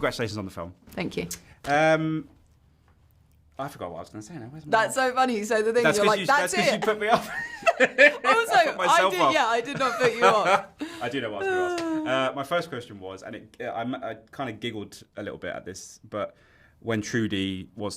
congratulations on the film. Thank you. I forgot what I was going to say now. That's so funny. You say the thing, you're like, that's it. That's because you put me off. Also, I did not put you off. I do know what I was going to ask. My first question was, and I kind of giggled a little bit at this, but when Trudy when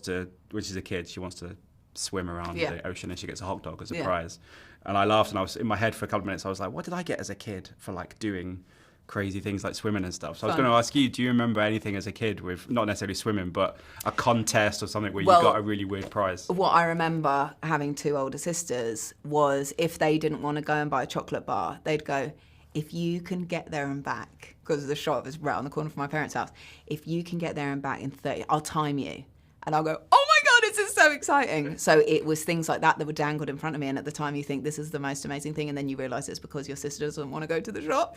she's a kid, she wants to swim around the ocean and she gets a hot dog as a prize. And I laughed, and I was in my head for a couple of minutes. I was like, what did I get as a kid for like doing crazy things like swimming and stuff? So I was going to ask you, do you remember anything as a kid with not necessarily swimming, but a contest or something where you got a really weird prize? What I remember having 2 older sisters was if they didn't want to go and buy a chocolate bar, they'd go, if you can get there and back, because the shop is right on the corner from my parents' house, if you can get there and back in 30, I'll time you. And I'll go, oh my God, this is so exciting. So it was things like that were dangled in front of me. And at the time you think this is the most amazing thing. And then you realise it's because your sister doesn't want to go to the shop.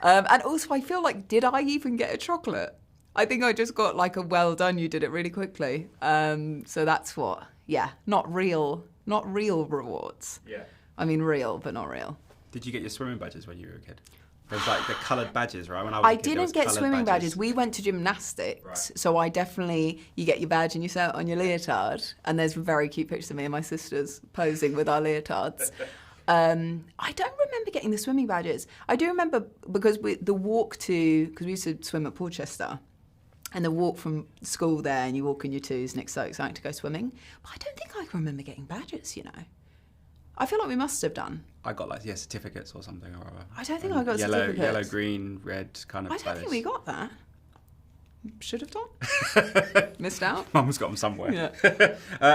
And also I feel like, did I even get a chocolate? I think I just got like a well done, you did it really quickly. So that's not real rewards. Yeah. I mean real, but not real. Did you get your swimming badges when you were a kid? There was like the coloured badges, right? When I was a kid, didn't get swimming badges. We went to gymnastics, right. So you get your badge and you sew it on your leotard. And there's very cute pictures of me and my sisters posing with our leotards. I don't remember getting the swimming badges. I do remember because we used to swim at Porchester, and the walk from school there, and you walk in your twos, and it's so exciting to go swimming. But I don't think I can remember getting badges, I feel like we must have done. I got certificates or something or other. I don't think I got certificates. Yellow, green, red kind of. I don't think we got that. Should have done. Missed out. Mum's got them somewhere. Yeah.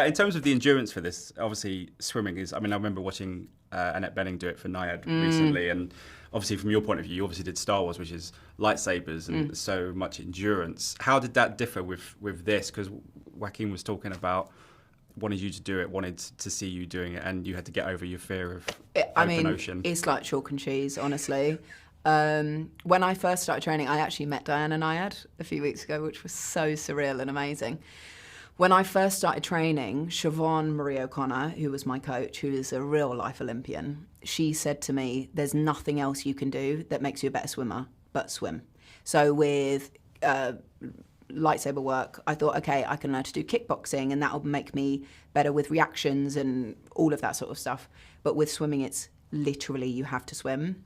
In terms of the endurance for this, obviously swimming is. I mean, I remember watching Annette Bening do it for Naiad recently, and obviously from your point of view, you obviously did Star Wars, which is lightsabers and so much endurance. How did that differ with this? Because Joaquin was talking about wanted you to do it, wanted to see you doing it, and you had to get over your fear of open ocean. It's like chalk and cheese, honestly. When I first started training, I actually met Diana Naiad a few weeks ago, which was so surreal and amazing. When I first started training, Siobhan Marie O'Connor, who was my coach, who is a real-life Olympian, she said to me, there's nothing else you can do that makes you a better swimmer but swim. So with lightsaber work, I thought, okay, I can learn to do kickboxing and that'll make me better with reactions and all of that sort of stuff. But with swimming, it's literally you have to swim.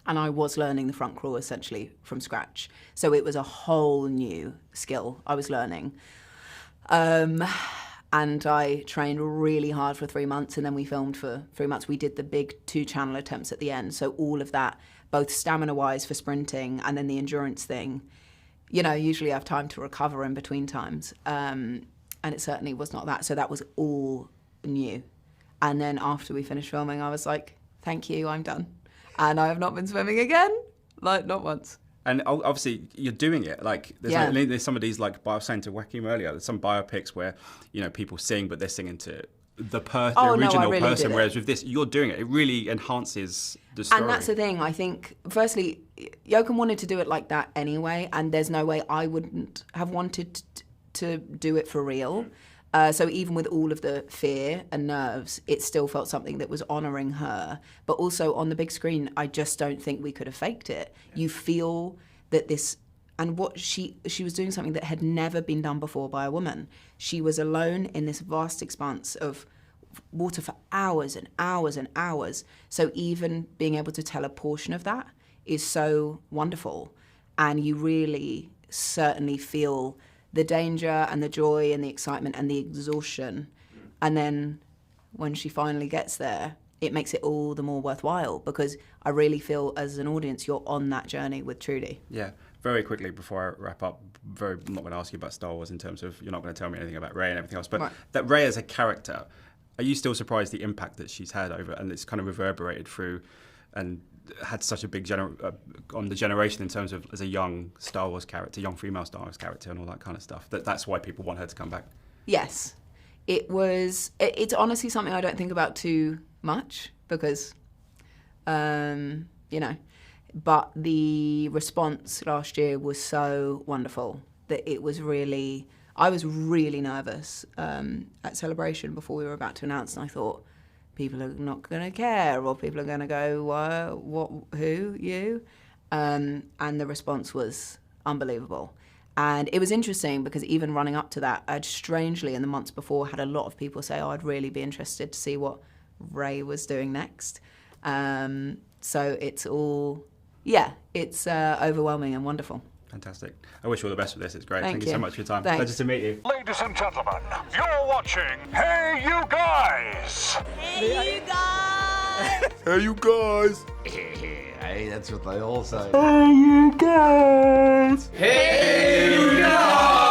And I was learning the front crawl essentially from scratch. So it was a whole new skill I was learning. And I trained really hard for 3 months, and then we filmed for 3 months. We did the big 2-channel attempts at the end. So all of that, both stamina-wise for sprinting and then the endurance thing, usually I have time to recover in between times. And it certainly was not that. So that was all new. And then after we finished filming, I was like, thank you, I'm done. And I have not been swimming again, not once. And obviously, you're doing it. Like, there's some of these, like I was saying to Joaquin earlier, there's some biopics where, people sing, but they're singing to the original person. Whereas with this, you're doing it. It really enhances the story. And that's the thing. I think, firstly, Joachim wanted to do it like that anyway, and there's no way I wouldn't have wanted to do it for real. So even with all of the fear and nerves, it still felt something that was honouring her. But also on the big screen, I just don't think we could have faked it. You feel that this, and what she was doing something that had never been done before by a woman. She was alone in this vast expanse of water for hours and hours and hours. So even being able to tell a portion of that is so wonderful. And you really certainly feel the danger and the joy and the excitement and the exhaustion. And then when she finally gets there, it makes it all the more worthwhile, because I really feel as an audience, you're on that journey with Trudy. Yeah. Very quickly before I wrap up, I'm not going to ask you about Star Wars in terms of, you're not going to tell me anything about Rey and everything else, but that Rey as a character, are you still surprised the impact that she's had over, and it's kind of reverberated through and had such a big on the generation in terms of as a young Star Wars character, young female Star Wars character and all that kind of stuff, that's why people want her to come back? Yes. It's honestly something I don't think about too much because, but the response last year was so wonderful that it was really, I was really nervous at Celebration before we were about to announce, and I thought, people are not going to care, or people are going to go, what, who, you? And the response was unbelievable. And it was interesting because even running up to that, I'd strangely in the months before had a lot of people say, I'd really be interested to see what Ray was doing next. So it's all, it's overwhelming and wonderful. Fantastic. I wish you all the best with this. It's great. Thank you so much for your time. Thanks. Pleasure to meet you. Ladies and gentlemen, you're watching Hey You Guys! Hey, you guys! Hey, you guys! Hey, that's what they all say. Hey, you guys! Hey, you guys!